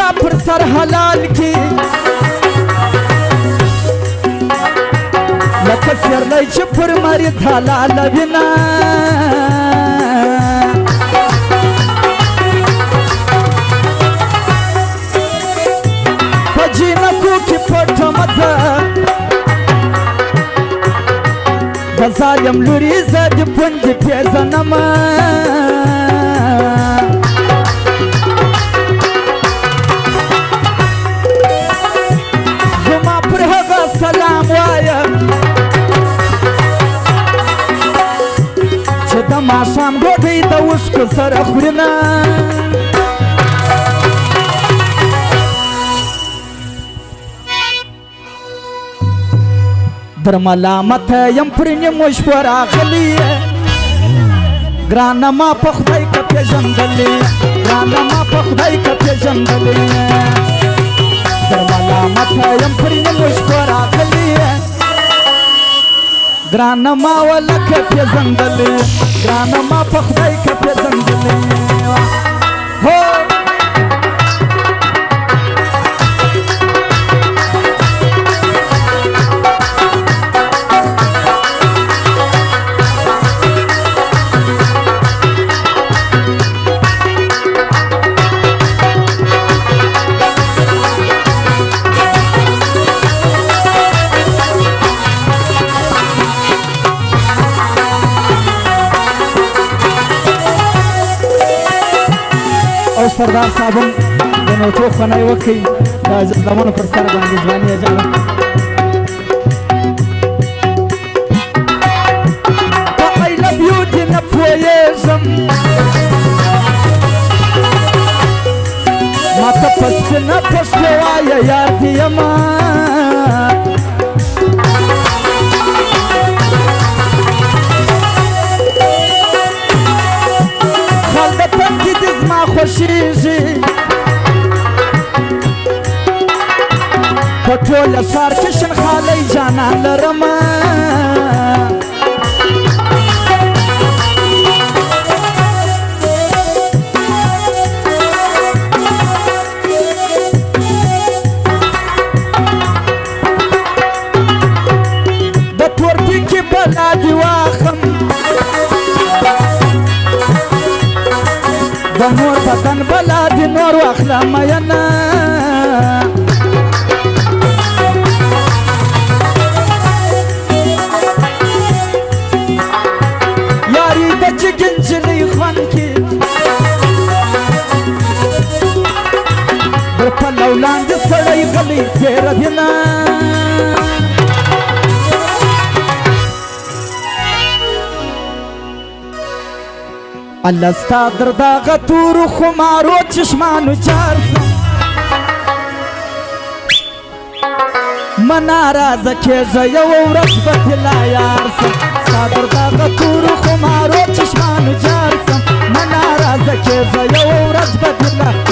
ستا پر سر حلال کی لکه سیرلی چې پر مریض حلال وینا په جینکو کې پټه مزه د ظالم لوري زه د پوندې پیژنمه زما پر هغه سلام وایه چې د ماښام ډوډۍ د اوښکو سره خوري نه در ملامت یم پر نیمو شپو راغلی ګرانه ما په خدای که پېژندلې ګرانه ما په خدای که پېژندلې در ملامت یم پر نیمو شپو راغلی ګرانه ما ولکه پېژندلې ګرانه ما په خدای که پېژندلې هو سردار صاحبم د نوټو خنای وکي د زمانو پر سر باندې ځواني اجازه په I love you دې نه پوهېږم ما ته په سپینه پښتو وایه یار دې یمه خوشیږي په ټوله ښار کې شنخالۍ جانان لرمه د تورپي کې بلا دې واخم د مور بدن بلا دې نور واخله مینه یاري د جګ نجلۍ خوند کې در پلو لاندې سړی غلی تېره دینه الله ستا در دغه تورو خمارو چشمانو جار مه ناراضه کېږه یوه ورځ به دې لا یار سم ستا در دغه تورو خمارو چشمانو جار سم مه ناراضه کېږه یوه ورځ به دې لا